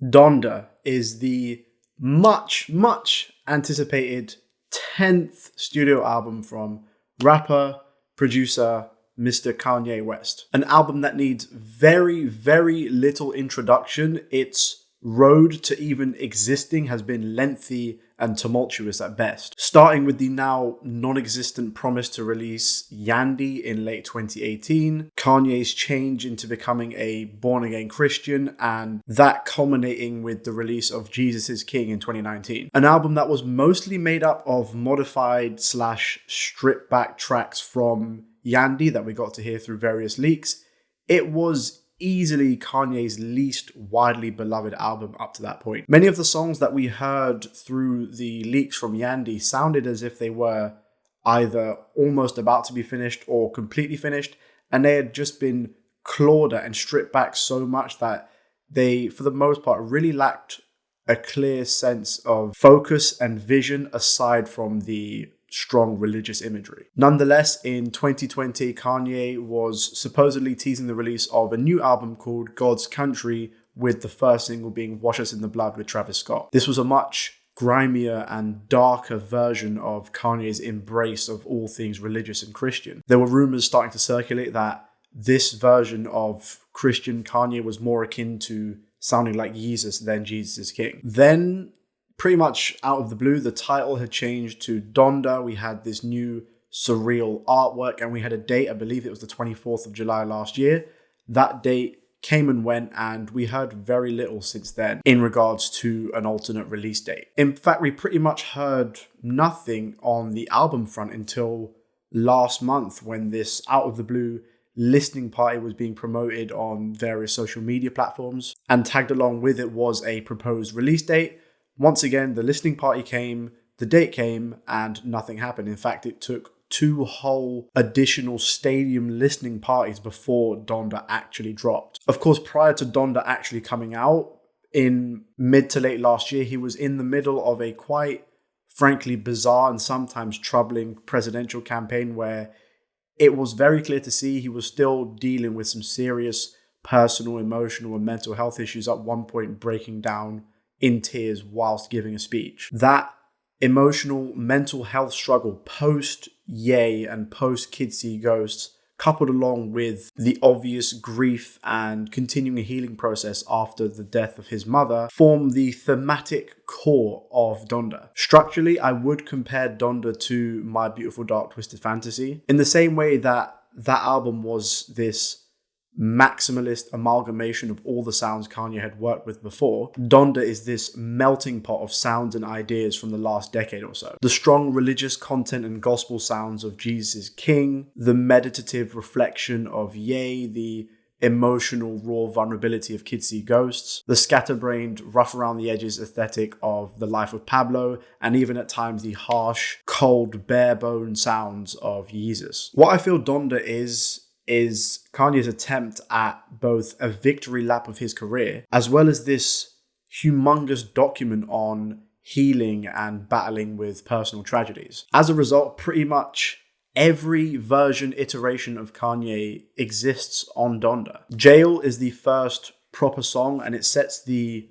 Donda is the much anticipated 10th studio album from rapper, producer, Mr. Kanye West. An album that needs very little introduction. Its road to even existing has been lengthy and tumultuous at best. Starting with the now non-existent promise to release Yandy in late 2018, Kanye's change into becoming a born-again Christian, and that culminating with the release of Jesus is King in 2019. An album that was mostly made up of modified / stripped back tracks from Yandy that we got to hear through various leaks. It was easily Kanye's least widely beloved album up to that point. Many of the songs that we heard through the leaks from Yandy sounded as if they were either almost about to be finished or completely finished, and they had just been clawed at and stripped back so much that they, for the most part, really lacked a clear sense of focus and vision aside from the strong religious imagery. Nonetheless, in 2020, Kanye was supposedly teasing the release of a new album called God's Country, with the first single being Wash Us in the Blood with Travis Scott. This was a much grimier and darker version of Kanye's embrace of all things religious and Christian. There were rumors starting to circulate that this version of Christian Kanye was more akin to sounding like Yeezus than Jesus is King. Then, pretty much out of the blue, the title had changed to Donda. We had this new surreal artwork, and we had a date, I believe it was the 24th of July last year. That date came and went, and we heard very little since then in regards to an alternate release date. In fact, we pretty much heard nothing on the album front until last month, when this out of the blue listening party was being promoted on various social media platforms, and tagged along with it was a proposed release date. Once again, the listening party came, the date came, and nothing happened. In fact, it took 2 whole additional stadium listening parties before Donda actually dropped. Of course, prior to Donda actually coming out, in mid to late last year, he was in the middle of a quite frankly bizarre and sometimes troubling presidential campaign where it was very clear to see he was still dealing with some serious personal, emotional, and mental health issues, at one point breaking down in tears whilst giving a speech. That emotional mental health struggle post Ye and post Kids See Ghosts, coupled along with the obvious grief and continuing healing process after the death of his mother, form the thematic core of Donda. Structurally, I would compare Donda to My Beautiful Dark Twisted Fantasy, in the same way that that album was this maximalist amalgamation of all the sounds Kanye had worked with before. Donda is this melting pot of sounds and ideas from the last decade or so. The strong religious content and gospel sounds of Jesus is King, the meditative reflection of Ye, the emotional raw vulnerability of Kids See Ghosts, the scatterbrained, rough around the edges aesthetic of The Life of Pablo, and even at times the harsh, cold, bare-bone sounds of Yeezus. What I feel Donda is Kanye's attempt at both a victory lap of his career, as well as this humongous document on healing and battling with personal tragedies. As a result, pretty much every iteration of Kanye exists on Donda. Jail is the first proper song, and it sets the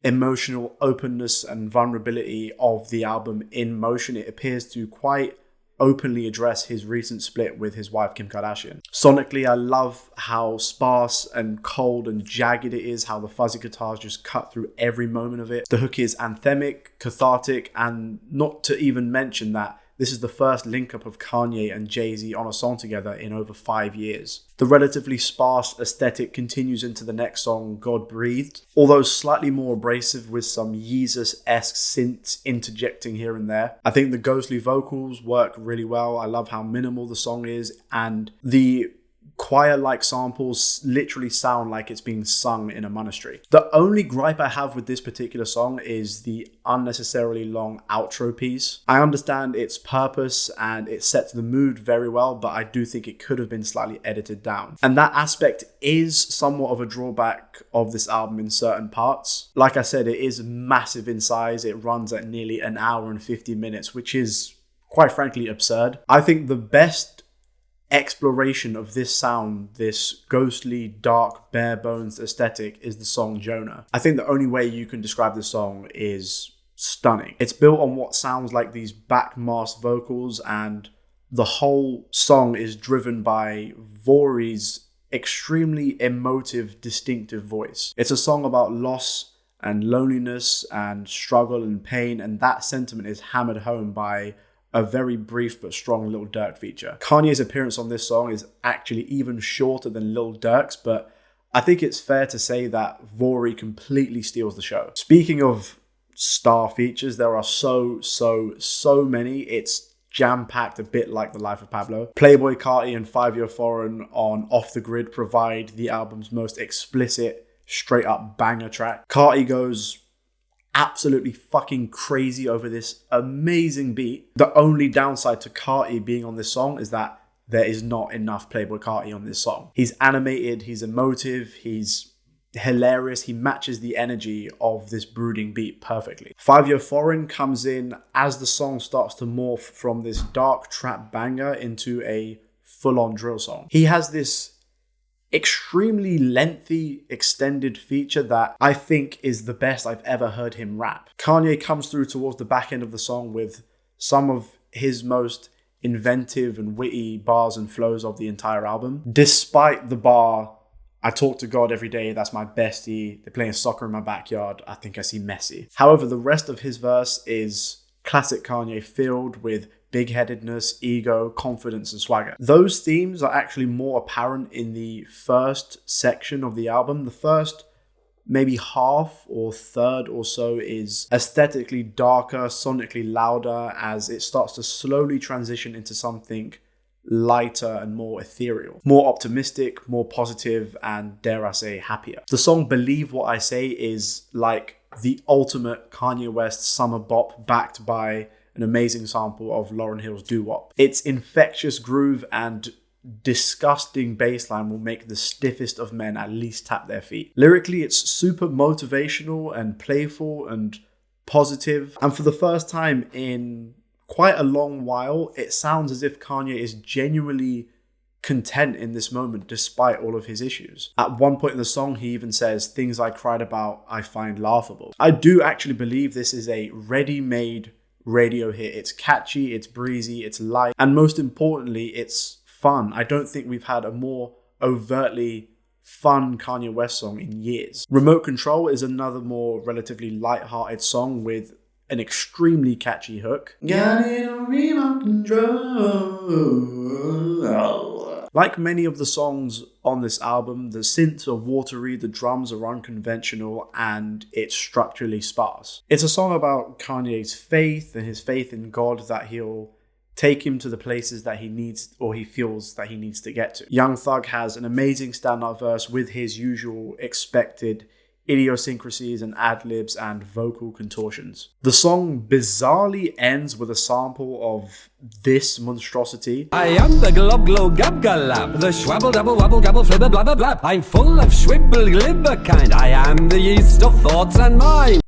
emotional openness and vulnerability of the album in motion. It appears to quite openly address his recent split with his wife Kim Kardashian. Sonically, I love how sparse and cold and jagged it is, how the fuzzy guitars just cut through every moment of it. The hook is anthemic, cathartic, and not to even mention that this is the first link-up of Kanye and Jay-Z on a song together in over 5 years. The relatively sparse aesthetic continues into the next song, God Breathed, although slightly more abrasive with some Yeezus-esque synths interjecting here and there. I think the ghostly vocals work really well. I love how minimal the song is, and the choir-like samples literally sound like it's being sung in a monastery. The only gripe I have with this particular song is the unnecessarily long outro piece. I understand its purpose and it sets the mood very well, but I do think it could have been slightly edited down. And that aspect is somewhat of a drawback of this album in certain parts. Like I said, it is massive in size. It runs at nearly an hour and 50 minutes, which is quite frankly absurd. I think the best exploration of this sound, this ghostly, dark, bare bones aesthetic, is the song Jonah. I think the only way you can describe this song is stunning. It's built on what sounds like these backmasked vocals, and the whole song is driven by Vori's extremely emotive, distinctive voice. It's a song about loss and loneliness and struggle and pain, and that sentiment is hammered home by a very brief but strong Lil Durk feature. Kanye's appearance on this song is actually even shorter than Lil Durk's, but I think it's fair to say that Vori completely steals the show. Speaking of star features, there are so many. It's jam-packed, a bit like the life of Pablo. Playboi Carti and 5 Year Foreign on Off the Grid provide the album's most explicit, straight-up banger track. Carti goes absolutely fucking crazy over this amazing beat. The only downside to Carti being on this song is that there is not enough Playboi Carti on this song. He's animated, he's emotive, he's hilarious. He matches the energy of this brooding beat perfectly. 5 Year Foreign comes in as the song starts to morph from this dark trap banger into a full-on drill song. He has this extremely lengthy, extended feature that I think is the best I've ever heard him rap. Kanye comes through towards the back end of the song with some of his most inventive and witty bars and flows of the entire album. Despite the bar, I talk to God every day, that's my bestie, they're playing soccer in my backyard, I think I see Messi. However, the rest of his verse is classic Kanye, filled with big-headedness, ego, confidence, and swagger. Those themes are actually more apparent in the first section of the album. The first maybe half or third or so is aesthetically darker, sonically louder, as it starts to slowly transition into something lighter and more ethereal, more optimistic, more positive, and dare I say happier. The song Believe What I Say is like the ultimate Kanye West summer bop backed by an amazing sample of Lauryn Hill's Doo Wop. Its infectious groove and disgusting bassline will make the stiffest of men at least tap their feet. Lyrically, it's super motivational and playful and positive, and for the first time in quite a long while, it sounds as if Kanye is genuinely content in this moment despite all of his issues. At one point in the song, he even says, "Things I cried about, I find laughable." I do actually believe this is a ready-made radio hit. It's catchy, it's breezy, it's light, and most importantly, it's fun. I don't think we've had a more overtly fun Kanye West song in years. Remote Control is another more relatively light-hearted song with an extremely catchy hook. Got it on remote control. Like many of the songs on this album, the synths are watery, the drums are unconventional, and it's structurally sparse. It's a song about Kanye's faith and his faith in God that he'll take him to the places that he needs or he feels that he needs to get to. Young Thug has an amazing standout verse with his usual expected idiosyncrasies and ad-libs and vocal contortions. The song bizarrely ends with a sample of this monstrosity. I am the glob glow gab galab, the schwabble double wabble gabble flibber blabber blab. I'm full of schwibble glibber kind. I am the yeast of thoughts and mind.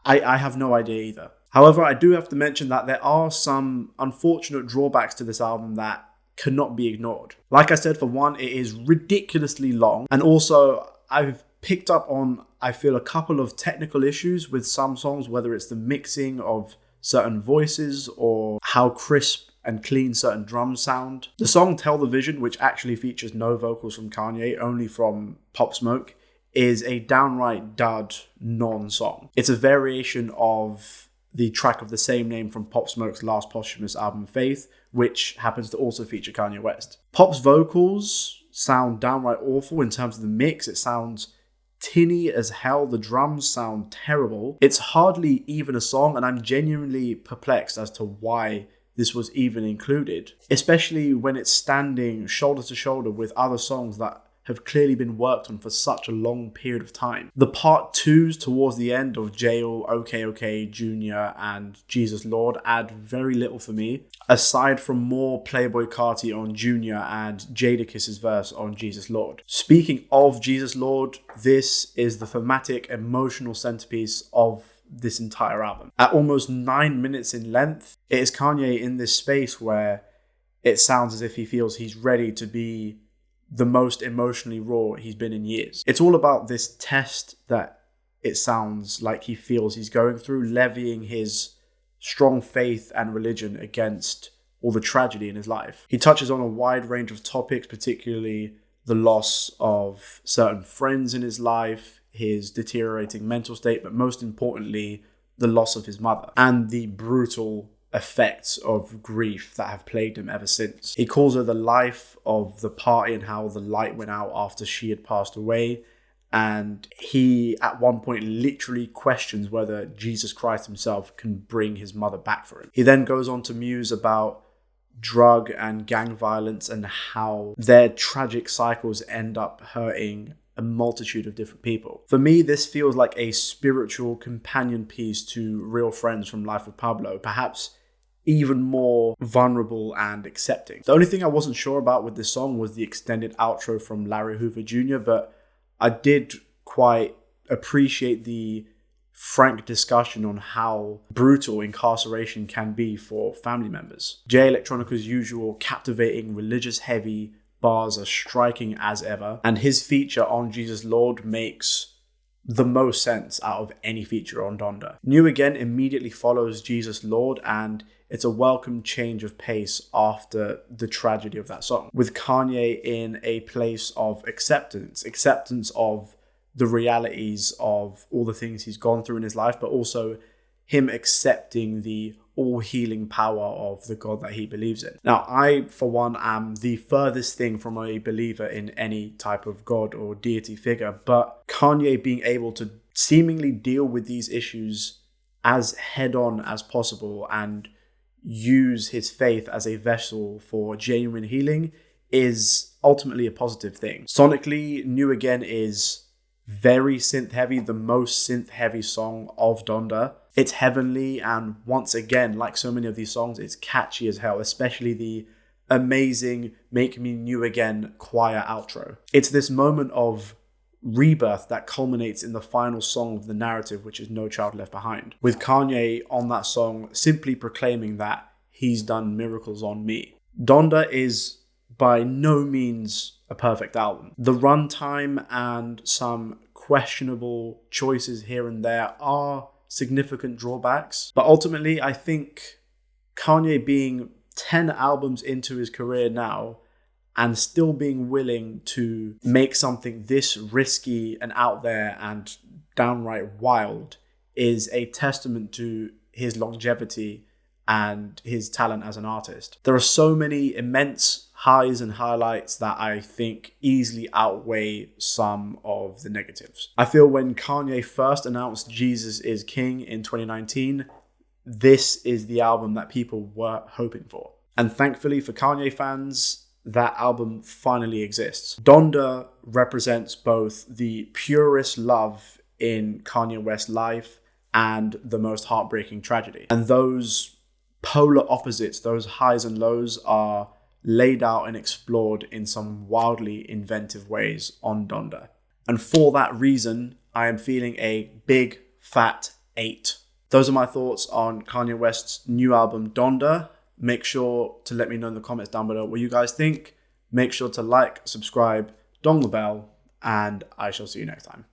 I have no idea either. However, I do have to mention that there are some unfortunate drawbacks to this album that cannot be ignored. Like I said, for one, it is ridiculously long, and also I've picked up on, I feel, a couple of technical issues with some songs, whether it's the mixing of certain voices or how crisp and clean certain drums sound. The song Tell the Vision, which actually features no vocals from Kanye, only from Pop Smoke, is a downright dud non-song. It's a variation of the track of the same name from Pop Smoke's last posthumous album, Faith, which happens to also feature Kanye West. Pop's vocals sound downright awful in terms of the mix. It sounds tinny as hell. The drums sound terrible. It's hardly even a song, and I'm genuinely perplexed as to why this was even included, especially when it's standing shoulder to shoulder with other songs that have clearly been worked on for such a long period of time. The part twos towards the end of Jail, OK, Junior, and Jesus Lord add very little for me, aside from more Playboi Carti on Junior and Jadakiss's verse on Jesus Lord. Speaking of Jesus Lord, this is the thematic, emotional centerpiece of this entire album. At almost 9 minutes in length, it is Kanye in this space where it sounds as if he feels he's ready to be the most emotionally raw he's been in years. It's all about this test that it sounds like he feels he's going through, levying his strong faith and religion against all the tragedy in his life. He touches on a wide range of topics, particularly the loss of certain friends in his life, his deteriorating mental state, but most importantly, the loss of his mother and the brutal effects of grief that have plagued him ever since. He calls her the life of the party and how the light went out after she had passed away. And he, at one point, literally questions whether Jesus Christ himself can bring his mother back for him. He then goes on to muse about drug and gang violence and how their tragic cycles end up hurting a multitude of different people. For me, this feels like a spiritual companion piece to Real Friends from Life of Pablo, perhaps even more vulnerable and accepting. The only thing I wasn't sure about with this song was the extended outro from Larry Hoover Jr., but I did quite appreciate the frank discussion on how brutal incarceration can be for family members. Jay Electronica's usual captivating, religious-heavy bars are striking as ever, and his feature on Jesus Lord makes the most sense out of any feature on Donda. New Again immediately follows Jesus Lord, and it's a welcome change of pace after the tragedy of that song, with Kanye in a place of acceptance of the realities of all the things he's gone through in his life, but also him accepting the all-healing power of the God that he believes in. Now, I, for one, am the furthest thing from a believer in any type of God or deity figure, but Kanye being able to seemingly deal with these issues as head-on as possible and use his faith as a vessel for genuine healing is ultimately a positive thing. Sonically, New Again is very synth-heavy, the most synth-heavy song of Donda. It's heavenly, and once again, like so many of these songs, it's catchy as hell, especially the amazing Make Me New Again choir outro. It's this moment of rebirth that culminates in the final song of the narrative, which is No Child Left Behind, with Kanye on that song simply proclaiming that he's done miracles on me. Donda is by no means a perfect album. The runtime and some questionable choices here and there are significant drawbacks, but ultimately I think Kanye being 10 albums into his career now and still being willing to make something this risky and out there and downright wild is a testament to his longevity and his talent as an artist. There are so many immense highs and highlights that I think easily outweigh some of the negatives. I feel when Kanye first announced Jesus is King in 2019, this is the album that people were hoping for. And thankfully for Kanye fans, that album finally exists. Donda represents both the purest love in Kanye West's life and the most heartbreaking tragedy. And those polar opposites, those highs and lows, are laid out and explored in some wildly inventive ways on Donda. And for that reason, I am feeling a big fat 8. Those are my thoughts on Kanye West's new album Donda. Make sure to let me know in the comments down below what you guys think. Make sure to like, subscribe, dong the bell, and I shall see you next time.